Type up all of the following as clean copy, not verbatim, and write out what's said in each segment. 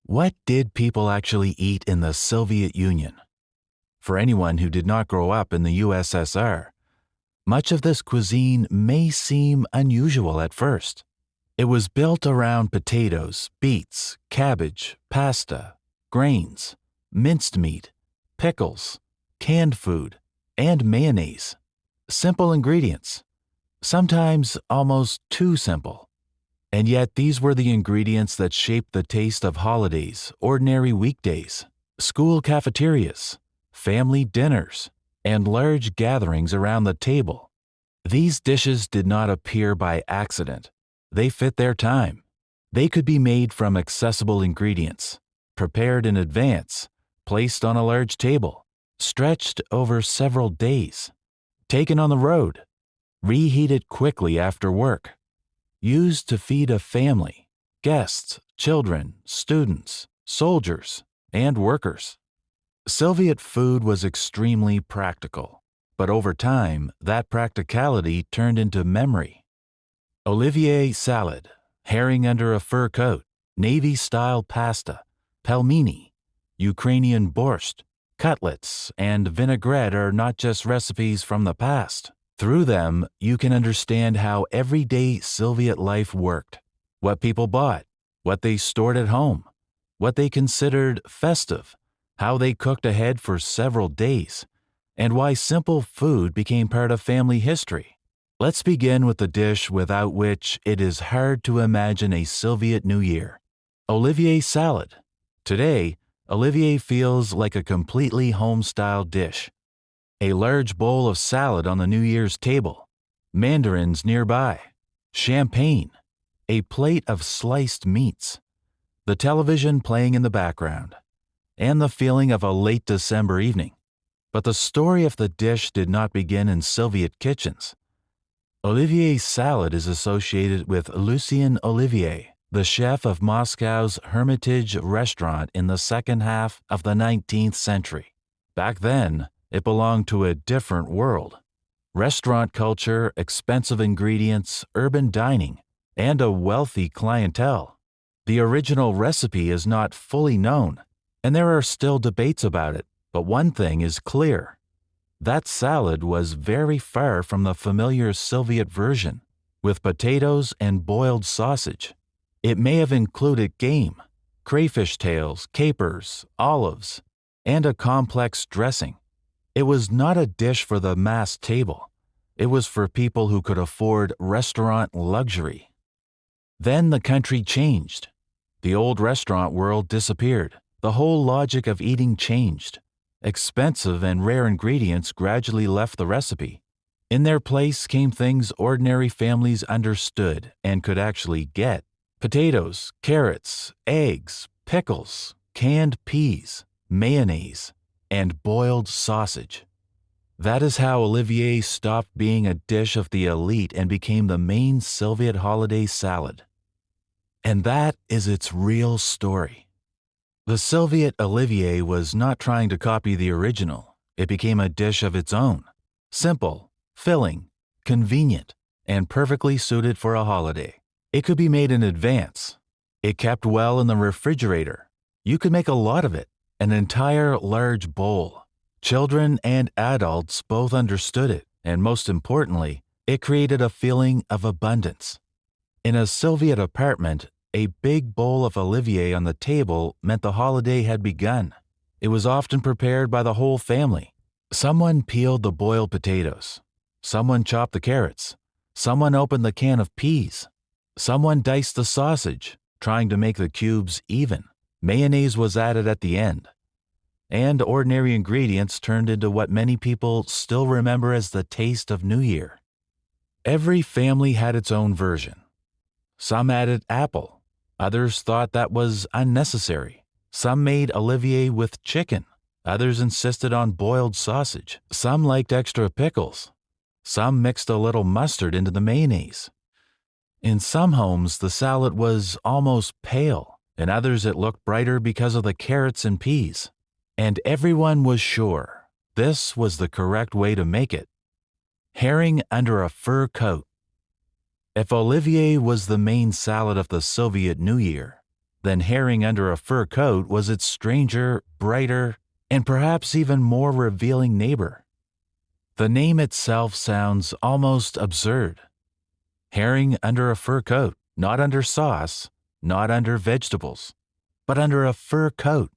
What did people actually eat in the Soviet Union? For anyone who did not grow up in the USSR, much of this cuisine may seem unusual at first. It was built around potatoes, beets, cabbage, pasta, grains, minced meat, pickles, canned food, and mayonnaise. Simple ingredients, sometimes almost too simple. And yet these were the ingredients that shaped the taste of holidays, ordinary weekdays, school cafeterias, family dinners, and large gatherings around the table. These dishes did not appear by accident. They fit their time. They could be made from accessible ingredients, prepared in advance, placed on a large table, stretched over several days, taken on the road, reheated quickly after work, used to feed a family, guests, children, students, soldiers, and workers. Soviet food was extremely practical, but over time, that practicality turned into memory. Olivier salad, herring under a fur coat, Navy-style pasta, pelmeni, Ukrainian borscht, cutlets, and vinaigrette are not just recipes from the past. Through them, you can understand how everyday Soviet life worked, what people bought, what they stored at home, what they considered festive, how they cooked ahead for several days, and why simple food became part of family history. Let's begin with the dish without which it is hard to imagine a Soviet New Year: Olivier salad. Today, Olivier feels like a completely home-style dish. A large bowl of salad on the New Year's table, mandarins nearby, champagne, a plate of sliced meats, the television playing in the background, and the feeling of a late December evening. But the story of the dish did not begin in Soviet kitchens. Olivier's salad is associated with Lucien Olivier, the chef of Moscow's Hermitage restaurant in the second half of the 19th century. Back then, it belonged to a different world. Restaurant culture, expensive ingredients, urban dining, and a wealthy clientele. The original recipe is not fully known, and there are still debates about it, but one thing is clear. That salad was very far from the familiar Soviet version, with potatoes and boiled sausage. It may have included game, crayfish tails, capers, olives, and a complex dressing. It was not a dish for the mass table. It was for people who could afford restaurant luxury. Then the country changed. The old restaurant world disappeared. The whole logic of eating changed. Expensive and rare ingredients gradually left the recipe. In their place came things ordinary families understood and could actually get: potatoes, carrots, eggs, pickles, canned peas, mayonnaise, and boiled sausage. That is how Olivier stopped being a dish of the elite and became the main Soviet holiday salad. And that is its real story. The Soviet Olivier was not trying to copy the original. It became a dish of its own. Simple, filling, convenient, and perfectly suited for a holiday. It could be made in advance. It kept well in the refrigerator. You could make a lot of it. An entire large bowl. Children and adults both understood it, and most importantly, it created a feeling of abundance. In a Soviet apartment, a big bowl of Olivier on the table meant the holiday had begun. It was often prepared by the whole family. Someone peeled the boiled potatoes. Someone chopped the carrots. Someone opened the can of peas. Someone diced the sausage, trying to make the cubes even. Mayonnaise was added at the end, and ordinary ingredients turned into what many people still remember as the taste of New Year. Every family had its own version. Some added apple. Others thought that was unnecessary. Some made Olivier with chicken. Others insisted on boiled sausage. Some liked extra pickles. Some mixed a little mustard into the mayonnaise. In some homes, the salad was almost pale. In others, it looked brighter because of the carrots and peas. And everyone was sure this was the correct way to make it. Herring under a fur coat. If Olivier was the main salad of the Soviet New Year, then herring under a fur coat was its stranger, brighter, and perhaps even more revealing neighbor. The name itself sounds almost absurd. Herring under a fur coat, not under sauce, not under vegetables, but under a fur coat.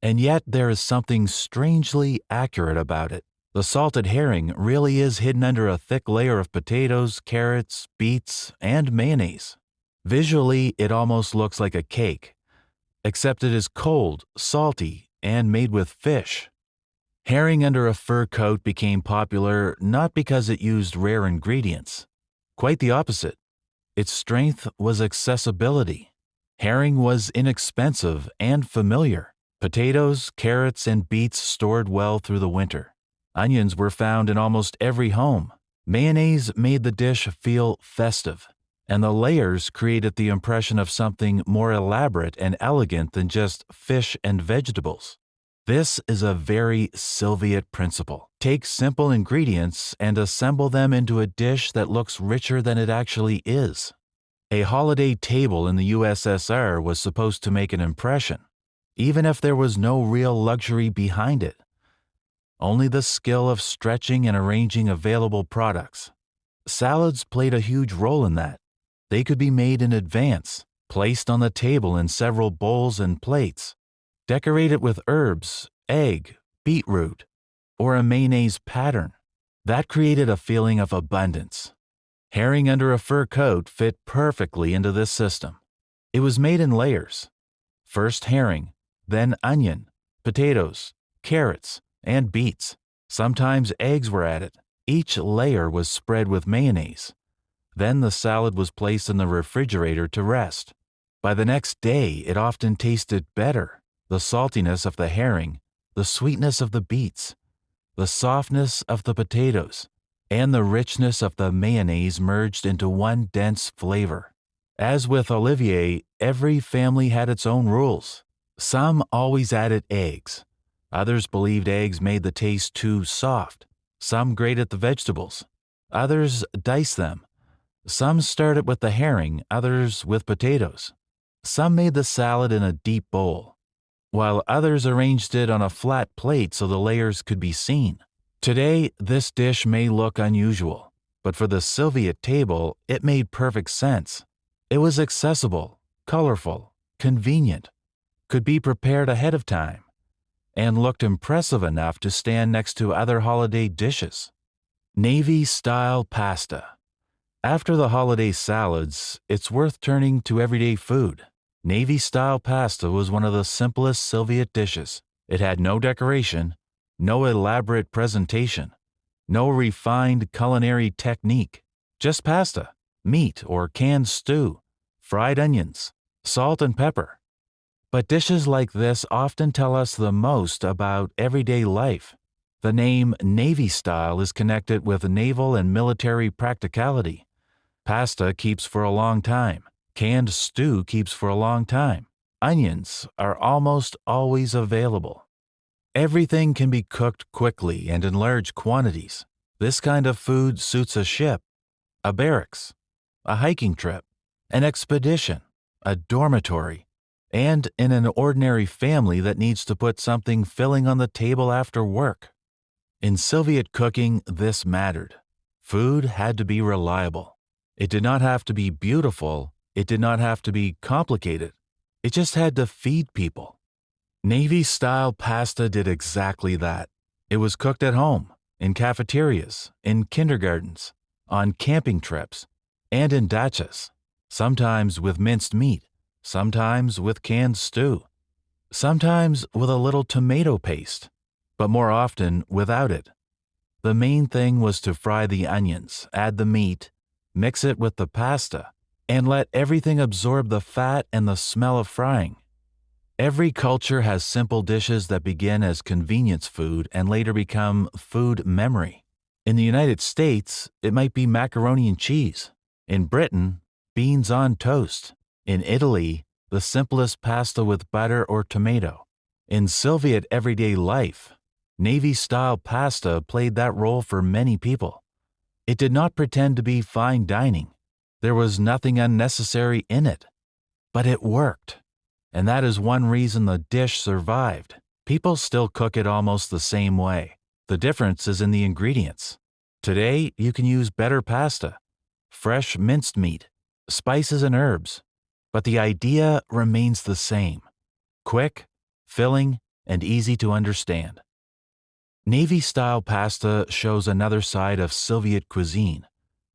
And yet there is something strangely accurate about it. The salted herring really is hidden under a thick layer of potatoes, carrots, beets, and mayonnaise. Visually, it almost looks like a cake, except it is cold, salty, and made with fish. Herring under a fur coat became popular not because it used rare ingredients. Quite the opposite. Its strength was accessibility. Herring was inexpensive and familiar. Potatoes, carrots, and beets stored well through the winter. Onions were found in almost every home. Mayonnaise made the dish feel festive, and the layers created the impression of something more elaborate and elegant than just fish and vegetables. This is a very Soviet principle. Take simple ingredients and assemble them into a dish that looks richer than it actually is. A holiday table in the USSR was supposed to make an impression, even if there was no real luxury behind it. Only the skill of stretching and arranging available products. Salads played a huge role in that. They could be made in advance, placed on the table in several bowls and plates, decorated with herbs, egg, beetroot, or a mayonnaise pattern. That created a feeling of abundance. Herring under a fur coat fit perfectly into this system. It was made in layers. First herring, then onion, potatoes, carrots, and beets. Sometimes eggs were added. Each layer was spread with mayonnaise. Then the salad was placed in the refrigerator to rest. By the next day, it often tasted better. The saltiness of the herring, the sweetness of the beets, the softness of the potatoes, and the richness of the mayonnaise merged into one dense flavor. As with Olivier, every family had its own rules. Some always added eggs. Others believed eggs made the taste too soft. Some grated the vegetables. Others diced them. Some started with the herring, others with potatoes. Some made the salad in a deep bowl, while others arranged it on a flat plate so the layers could be seen. Today, this dish may look unusual, but for the Soviet table, it made perfect sense. It was accessible, colorful, convenient, could be prepared ahead of time, and looked impressive enough to stand next to other holiday dishes. Navy-style pasta. After the holiday salads, it's worth turning to everyday food. Navy-style pasta was one of the simplest Soviet dishes. It had no decoration, no elaborate presentation, no refined culinary technique, just pasta, meat or canned stew, fried onions, salt and pepper. But dishes like this often tell us the most about everyday life. The name Navy style is connected with naval and military practicality. Pasta keeps for a long time. Canned stew keeps for a long time. Onions are almost always available. Everything can be cooked quickly and in large quantities. This kind of food suits a ship, a barracks, a hiking trip, an expedition, a dormitory, and in an ordinary family that needs to put something filling on the table after work. In Soviet cooking, this mattered. Food had to be reliable. It did not have to be beautiful. It did not have to be complicated. It just had to feed people. Navy-style pasta did exactly that. It was cooked at home, in cafeterias, in kindergartens, on camping trips, and in dachas, sometimes with minced meat, sometimes with canned stew, sometimes with a little tomato paste, but more often without it. The main thing was to fry the onions, add the meat, mix it with the pasta, and let everything absorb the fat and the smell of frying. Every culture has simple dishes that begin as convenience food and later become food memory. In the United States, it might be macaroni and cheese. In Britain, beans on toast. In Italy, the simplest pasta with butter or tomato. In Soviet everyday life, Navy-style pasta played that role for many people. It did not pretend to be fine dining. There was nothing unnecessary in it. But it worked. And that is one reason the dish survived. People still cook it almost the same way. The difference is in the ingredients. Today, you can use better pasta, fresh minced meat, spices and herbs, but the idea remains the same: quick, filling, and easy to understand. Navy-style pasta shows another side of Soviet cuisine,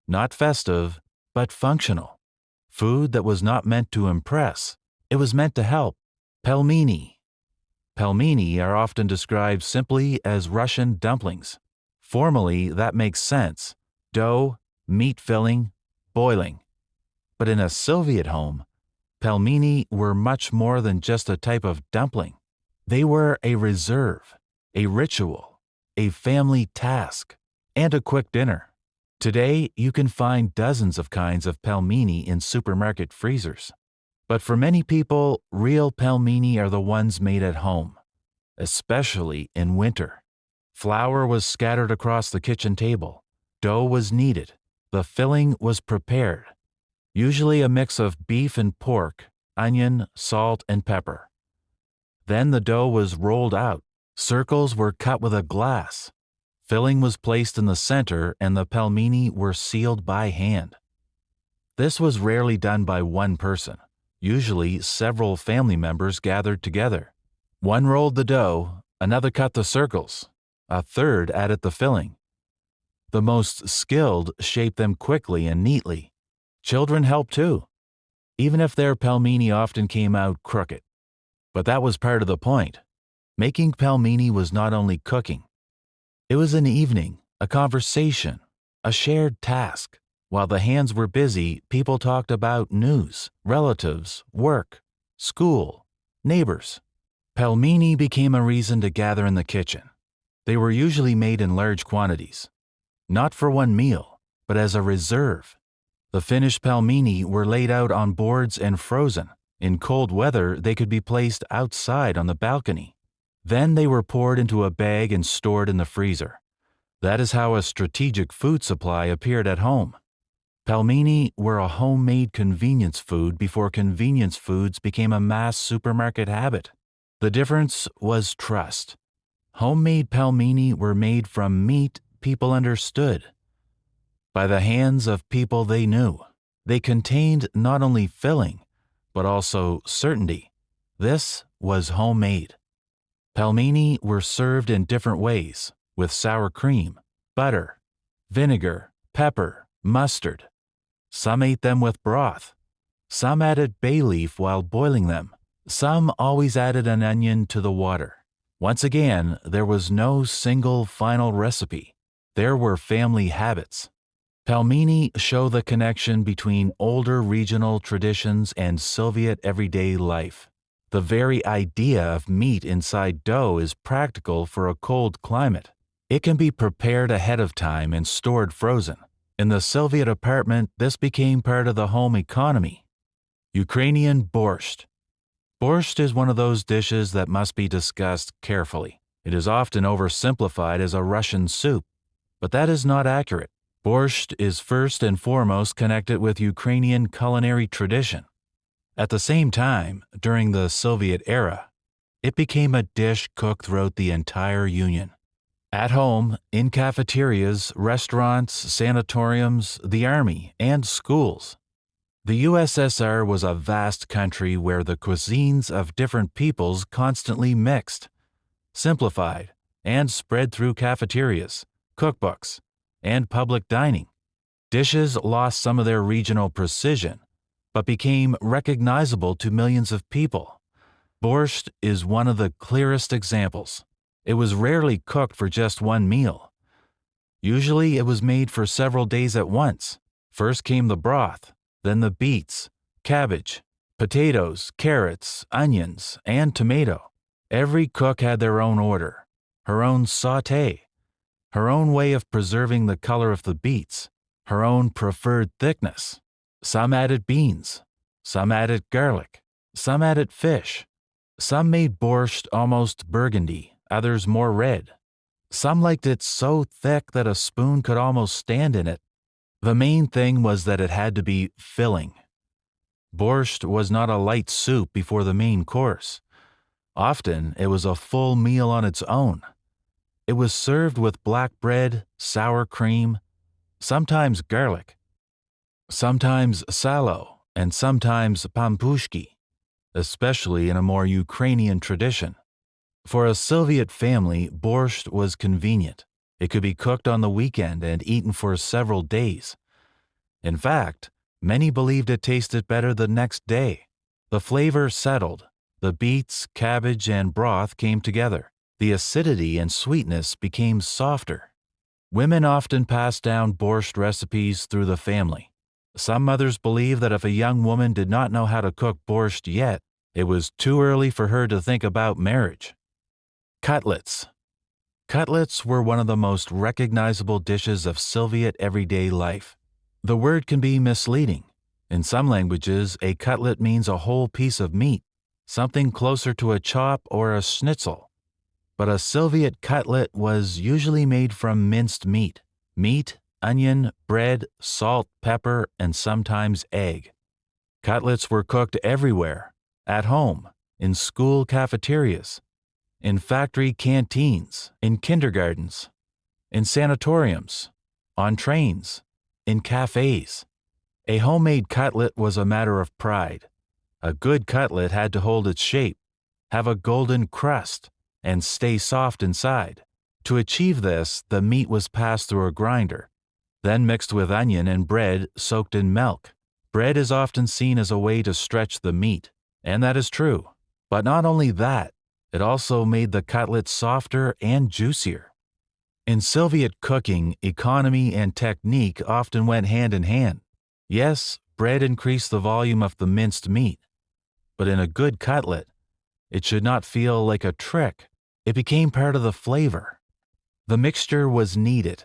not festive, but functional. Food that was not meant to impress, it was meant to help. Pelmeni. Pelmeni are often described simply as Russian dumplings. Formally, that makes sense: dough, meat filling, boiling. But in a Soviet home, pelmeni were much more than just a type of dumpling. They were a reserve, a ritual, a family task, and a quick dinner. Today, you can find dozens of kinds of pelmeni in supermarket freezers. But for many people, real pelmeni are the ones made at home, especially in winter. Flour was scattered across the kitchen table. Dough was kneaded. The filling was prepared, usually a mix of beef and pork, onion, salt, and pepper. Then the dough was rolled out. Circles were cut with a glass. Filling was placed in the center, and the pelmeni were sealed by hand. This was rarely done by one person. Usually, several family members gathered together. One rolled the dough, another cut the circles, a third added the filling. The most skilled shaped them quickly and neatly. Children helped too, even if their pelmeni often came out crooked. But that was part of the point. Making pelmeni was not only cooking. It was an evening, a conversation, a shared task. While the hands were busy, people talked about news, relatives, work, school, neighbors. Pelmeni became a reason to gather in the kitchen. They were usually made in large quantities, not for one meal, but as a reserve. The finished pelmeni were laid out on boards and frozen. In cold weather, they could be placed outside on the balcony. Then they were poured into a bag and stored in the freezer. That is how a strategic food supply appeared at home. Pelmeni were a homemade convenience food before convenience foods became a mass supermarket habit. The difference was trust. Homemade pelmeni were made from meat people understood, by the hands of people they knew. They contained not only filling, but also certainty. This was homemade. Pelmeni were served in different ways, with sour cream, butter, vinegar, pepper, mustard. Some ate them with broth. Some added bay leaf while boiling them. Some always added an onion to the water. Once again, there was no single final recipe. There were family habits. Pelmeni show the connection between older regional traditions and Soviet everyday life. The very idea of meat inside dough is practical for a cold climate. It can be prepared ahead of time and stored frozen. In the Soviet apartment, this became part of the home economy. Ukrainian borscht. Borscht is one of those dishes that must be discussed carefully. It is often oversimplified as a Russian soup, but that is not accurate. Borscht is first and foremost connected with Ukrainian culinary tradition. At the same time, during the Soviet era, it became a dish cooked throughout the entire Union. At home, in cafeterias, restaurants, sanatoriums, the army, and schools. The USSR was a vast country where the cuisines of different peoples constantly mixed, simplified, and spread through cafeterias, cookbooks, and public dining. Dishes lost some of their regional precision, but became recognizable to millions of people. Borscht is one of the clearest examples. It was rarely cooked for just one meal. Usually it was made for several days at once. First came the broth, then the beets, cabbage, potatoes, carrots, onions, and tomato. Every cook had their own order, her own sauté, her own way of preserving the color of the beets, her own preferred thickness. Some added beans, some added garlic, some added fish. Some made borscht almost burgundy, others more red. Some liked it so thick that a spoon could almost stand in it. The main thing was that it had to be filling. Borscht was not a light soup before the main course. Often, it was a full meal on its own. It was served with black bread, sour cream, sometimes garlic, sometimes salo, and sometimes pampushki, especially in a more Ukrainian tradition. For a Soviet family, borscht was convenient. It could be cooked on the weekend and eaten for several days. In fact, many believed it tasted better the next day. The flavor settled. The beets, cabbage, and broth came together. The acidity and sweetness became softer. Women often passed down borscht recipes through the family. Some mothers believed that if a young woman did not know how to cook borscht yet, it was too early for her to think about marriage. Cutlets. Cutlets were one of the most recognizable dishes of Soviet everyday life. The word can be misleading. In some languages, a cutlet means a whole piece of meat, something closer to a chop or a schnitzel. But a Soviet cutlet was usually made from minced meat, onion, bread, salt, pepper, and sometimes egg. Cutlets were cooked everywhere, at home, in school cafeterias, in factory canteens, in kindergartens, in sanatoriums, on trains, in cafes. A homemade cutlet was a matter of pride. A good cutlet had to hold its shape, have a golden crust, and stay soft inside. To achieve this, the meat was passed through a grinder, then mixed with onion and bread soaked in milk. Bread is often seen as a way to stretch the meat, and that is true. But not only that, it also made the cutlet softer and juicier. In Soviet cooking, economy and technique often went hand in hand. Yes, bread increased the volume of the minced meat, but in a good cutlet, it should not feel like a trick. It became part of the flavor. The mixture was kneaded,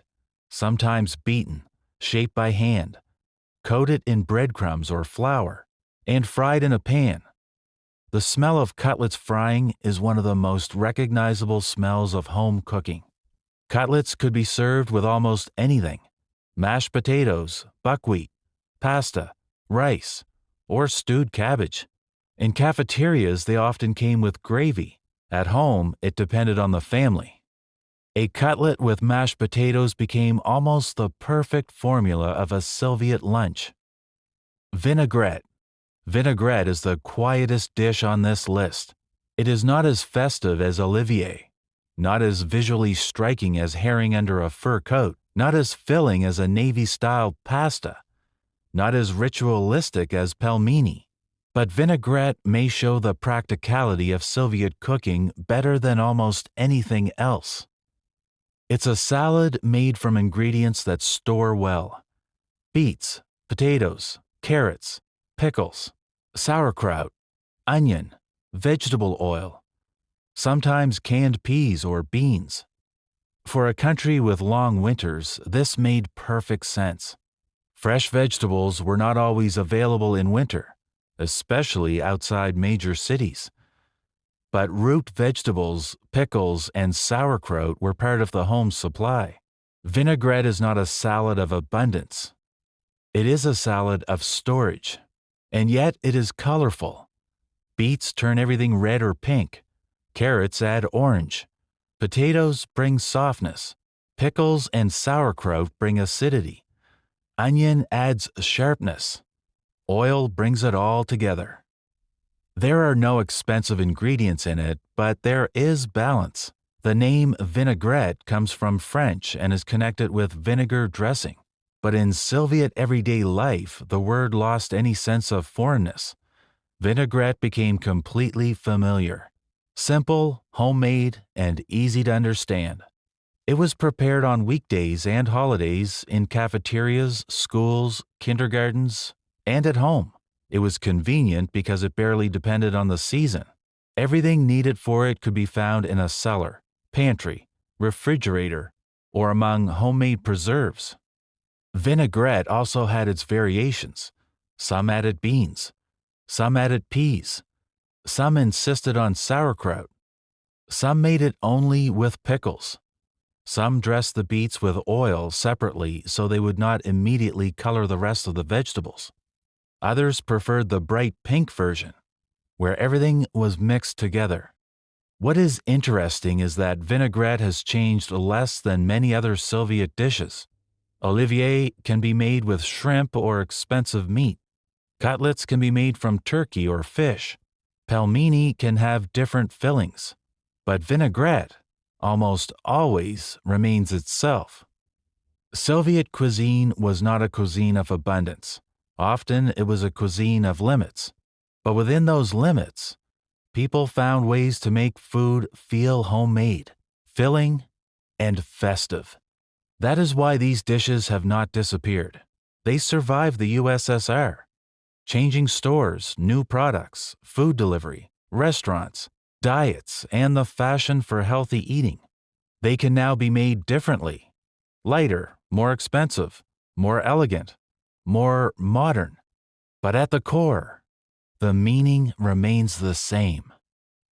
sometimes beaten, shaped by hand, coated in breadcrumbs or flour, and fried in a pan. The smell of cutlets frying is one of the most recognizable smells of home cooking. Cutlets could be served with almost anything: mashed potatoes, buckwheat, pasta, rice, or stewed cabbage. In cafeterias, they often came with gravy. At home, it depended on the family. A cutlet with mashed potatoes became almost the perfect formula of a Soviet lunch. Vinaigrette. Vinaigrette is the quietest dish on this list. It is not as festive as Olivier, not as visually striking as herring under a fur coat, not as filling as a Navy-style pasta, not as ritualistic as pelmeni. But vinaigrette may show the practicality of Soviet cooking better than almost anything else. It's a salad made from ingredients that store well: beets, potatoes, carrots, pickles, sauerkraut, onion, vegetable oil, sometimes canned peas or beans. For a country with long winters, this made perfect sense. Fresh vegetables were not always available in winter, especially outside major cities. But root vegetables, pickles, and sauerkraut were part of the home supply. Vinaigrette is not a salad of abundance. It is a salad of storage. And yet it is colorful. Beets turn everything red or pink. Carrots add orange. Potatoes bring softness. Pickles and sauerkraut bring acidity. Onion adds sharpness. Oil brings it all together. There are no expensive ingredients in it, but there is balance. The name vinaigrette comes from French and is connected with vinegar dressing. But in Soviet everyday life, the word lost any sense of foreignness. Vinaigrette became completely familiar. Simple, homemade, and easy to understand. It was prepared on weekdays and holidays in cafeterias, schools, kindergartens, and at home. It was convenient because it barely depended on the season. Everything needed for it could be found in a cellar, pantry, refrigerator, or among homemade preserves. Vinaigrette also had its variations. Some added beans, some added peas, some insisted on sauerkraut, some made it only with pickles. Some dressed the beets with oil separately so they would not immediately color the rest of the vegetables. Others preferred the bright pink version, where everything was mixed together. What is interesting is that vinaigrette has changed less than many other Soviet dishes. Olivier can be made with shrimp or expensive meat. Cutlets can be made from turkey or fish. Pelmeni can have different fillings. But vinaigrette almost always remains itself. Soviet cuisine was not a cuisine of abundance. Often it was a cuisine of limits. But within those limits, people found ways to make food feel homemade, filling, and festive. That is why these dishes have not disappeared. They survived the USSR, changing stores, new products, food delivery, restaurants, diets, and the fashion for healthy eating. They can now be made differently, lighter, more expensive, more elegant, more modern. But at the core, the meaning remains the same.